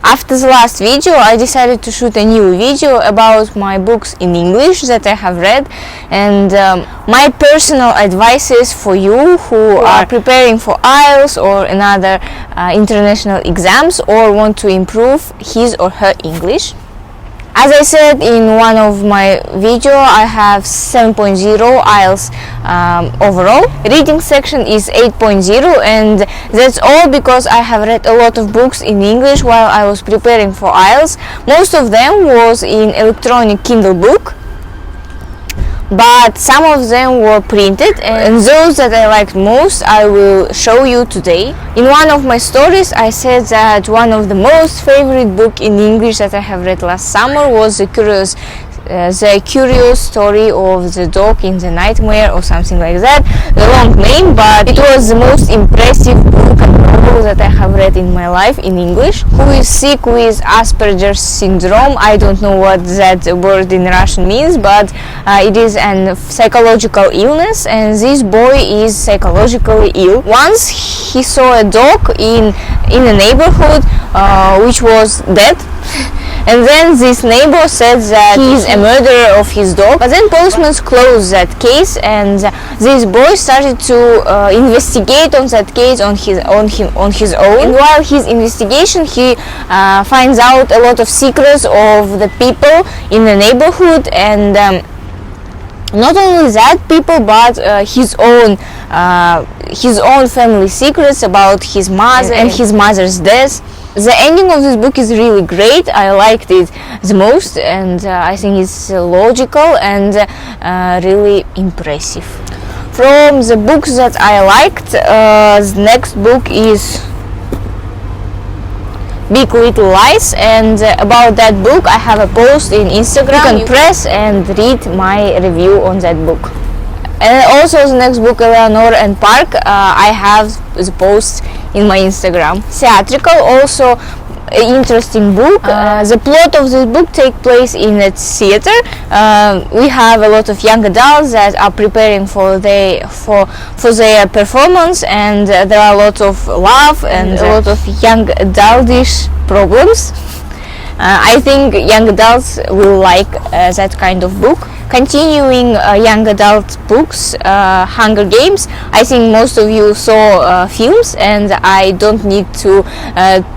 After the last video, I decided to shoot a new video about my books in English that I have read, and my personal advices for you who are preparing for IELTS or another international exams or want to improve his or her English. As I said in one of my video, I have 7.0 IELTS overall. Reading section is 8.0, and that's all because I have read a lot of books in English while I was preparing for IELTS. Most of them was in electronic Kindle book, but some of them were printed, and those that I liked most I will show you today. In one of my stories I said that one of the most favorite book in English that I have read last summer was the curious story of the dog in the nightmare or something like that. The long name, but it was the most impressive book and novel that I have read in my life in English. Who is sick with Asperger's syndrome? I don't know what that word in Russian means, but it is a psychological illness, and this boy is psychologically ill. Once he saw a dog in a neighborhood which was dead. And then this neighbor said that he is a murderer of his dog. But then postman closed that case, and this boy started to investigate on that case on his own. And while his investigation, he finds out a lot of secrets of the people in the neighborhood, and not only that people, but his own family secrets about his mother and his mother's death. The ending of this book is really great. I liked it the most, and I think it's logical and really impressive. From the books that I liked, the next book is Big Little Lies, and about that book I have a post in Instagram. You can press and read my review on that book. And also the next book, Eleanor&Park, I have the post in my Instagram. Theatrical, also an interesting book. The plot of this book takes place in a theater. We have a lot of young adults that are preparing for their performance, and there are a lot of love and a lot of young adultish problems. I think young adults will like that kind of book. Continuing young adult books, Hunger Games. I think most of you saw films, and I don't need to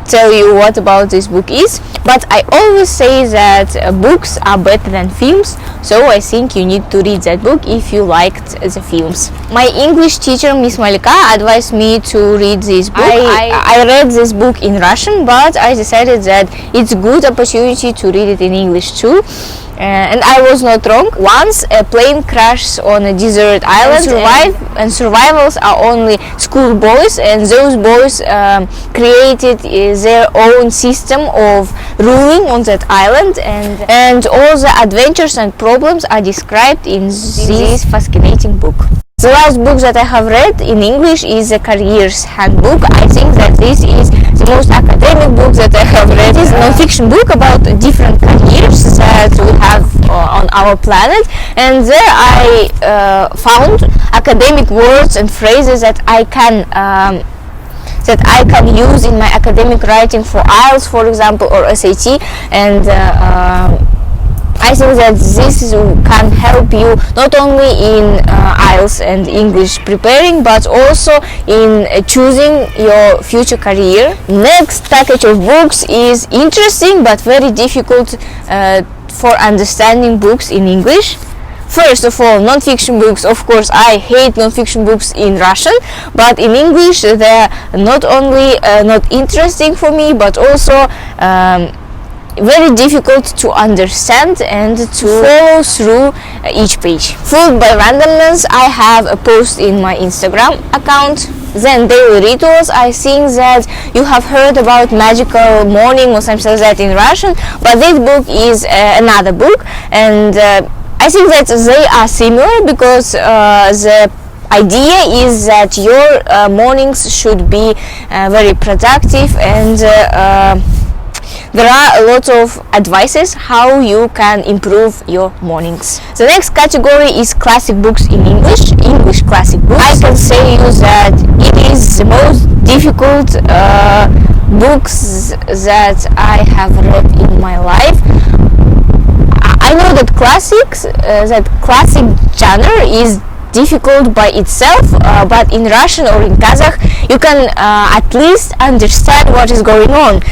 tell you what about this book is, but I always say that books are better than films, so I think you need to read that book if you liked the films. My English teacher, Miss Malika, advised me to read this book. I read this book in Russian, but I decided that it's a good opportunity to read it in English too. And I was not wrong. Once a plane crashes on a desert island, and survivors are only schoolboys, and those boys created their own system of ruling on that island, and all the adventures and problems are described in this fascinating book. The last book that I have read in English is the Careers Handbook. I think that this is the most academic book that I have read. It is a non-fiction book about different careers that we have on our planet, and there I found academic words and phrases that I can use in my academic writing for IELTS, for example, or SAT, and I think that this can help you not only in IELTS and English preparing, but also in choosing your future career. Next package of books is interesting but very difficult for understanding books in English. First of all, non-fiction books. Of course, I hate non-fiction books in Russian, but in English they're not only not interesting for me, but also very difficult to understand and to follow through each page. Fooled by randomness, I have a post in my Instagram account. Then daily rituals. I think that you have heard about magical morning or something like that in Russian, but this book is another book, and I think that they are similar because the idea is that your mornings should be very productive and there are a lot of advices how you can improve your mornings. The next category is classic books in English classic books. I can say you that it is the most difficult books that I have read in my life. I know that classic genre is difficult by itself, but in Russian or in Kazakh you can at least understand what is going on.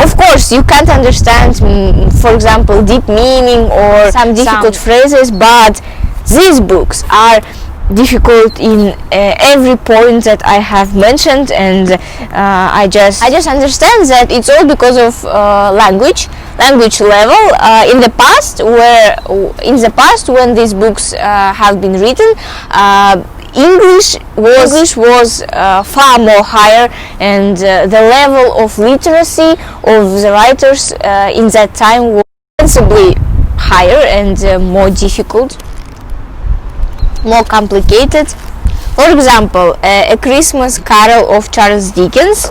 Of course you can't understand, for example, deep meaning or some difficult phrases, but these books are difficult in every point that I have mentioned, and I just understand that it's all because of language level. In the past when these books have been written, English was far more higher, and the level of literacy of the writers in that time was sensibly higher and more difficult, more complicated. For example, A Christmas Carol of Charles Dickens.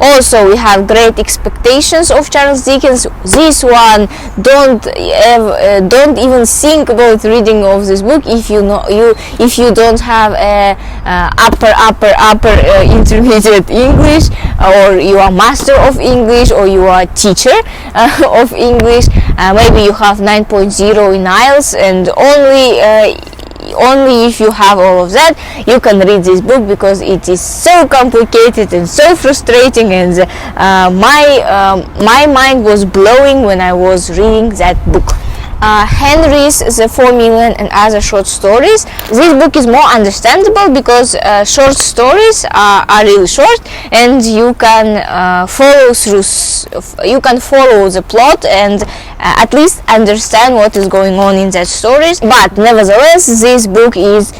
Also, we have Great Expectations of Charles Dickens. This one, don't even think about reading of this book if you don't have a upper intermediate English, or you are master of English, or you are teacher of English. Maybe you have 9.0 in IELTS, and only if you have all of that you can read this book, because it is so complicated and so frustrating, and my mind was blowing when I was reading that book. Henry's The 4 Million and Other Short Stories. This book is more understandable because short stories are really short, and you can follow the plot and at least understand what is going on in that stories. But nevertheless, this book is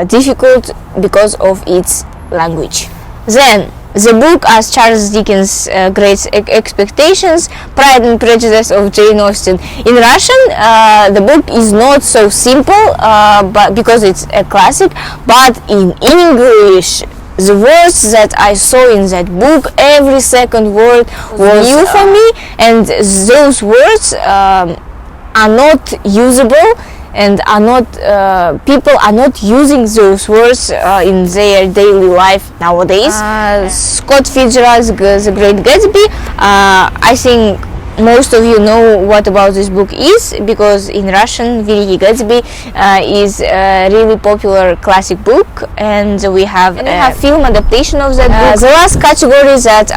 difficult because of its language. Then the book as Charles Dickens' Great Expectations, Pride and Prejudice of Jane Austen. In Russian, the book is not so simple, but because it's a classic. But in English, the words that I saw in that book, every second word was new for me, and those words are not usable, and people are not using those words in their daily life nowadays. Scott Fitzgerald's The Great Gatsby. I think most of you know what about this book is, because in Russian Великий Gatsby is a really popular classic book, and we have a film adaptation of that book. The last category that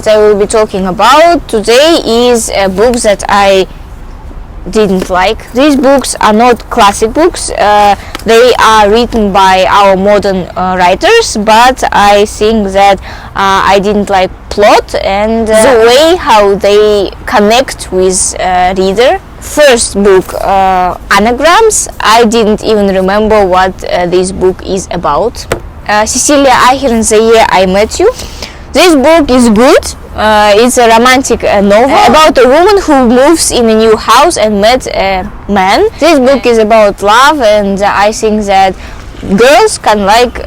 I will be talking about today is books that I didn't like. These books are not classic books, they are written by our modern writers, but I think that I didn't like plot and the way how they connect with reader. First book, Anagrams. I didn't even remember what this book is about. Cecelia Ahern, The Year I Met You. This book is good. It's a romantic novel about a woman who moves in a new house and met a man. This book is about love, and I think that girls can like,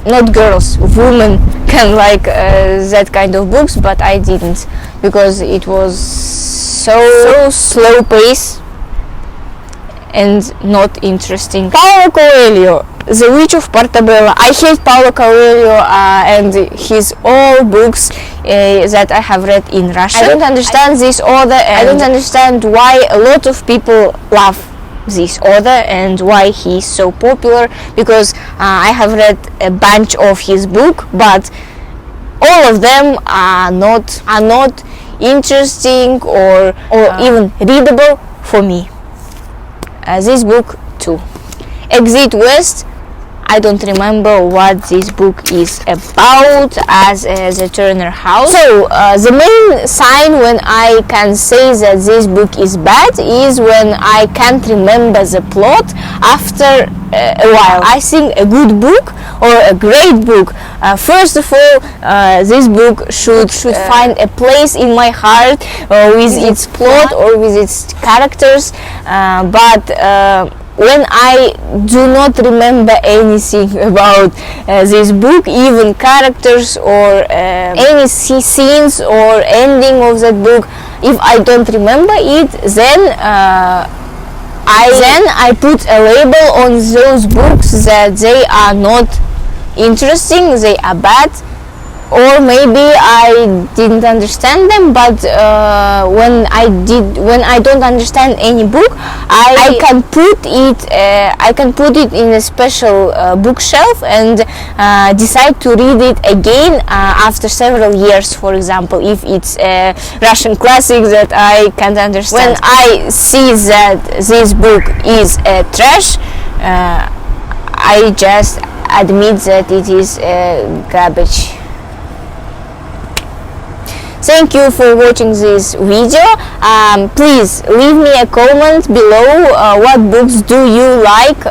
not girls, women can like that kind of books, but I didn't, because it was so slow pace and not interesting. Paulo Coelho, The Witch of Portobello. I hate Paulo Coelho and his all books that I have read in Russian. I don't understand this author, and I don't understand why a lot of people love this author and why he's so popular, because I have read a bunch of his book, but all of them are not interesting or even readable for me. This book too. Exit West. I don't remember what this book is about as the Turner House. So the main sign when I can say that this book is bad is when I can't remember the plot after a while. I think a good book or a great book, first of all, this book should find a place in my heart with its plot or with its characters, but when I do not remember anything about this book, even characters or any scenes or ending of that book, if I don't remember it, then I put a label on those books that they are not interesting, they are bad, or maybe I didn't understand them. But when I don't understand any book, I can put it in a special bookshelf and decide to read it again after several years. For example, if it's a Russian classic that I can't understand, when I see that this book is trash, I just admit that it is garbage. Thank you for watching this video. Please leave me a comment below. What books do you like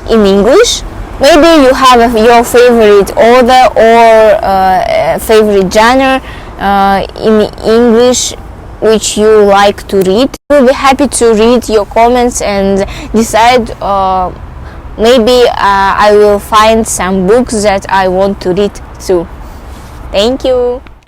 in English? Maybe you have your favorite author or favorite genre in English which you like to read. I will be happy to read your comments and decide. Maybe I will find some books that I want to read too. Thank you.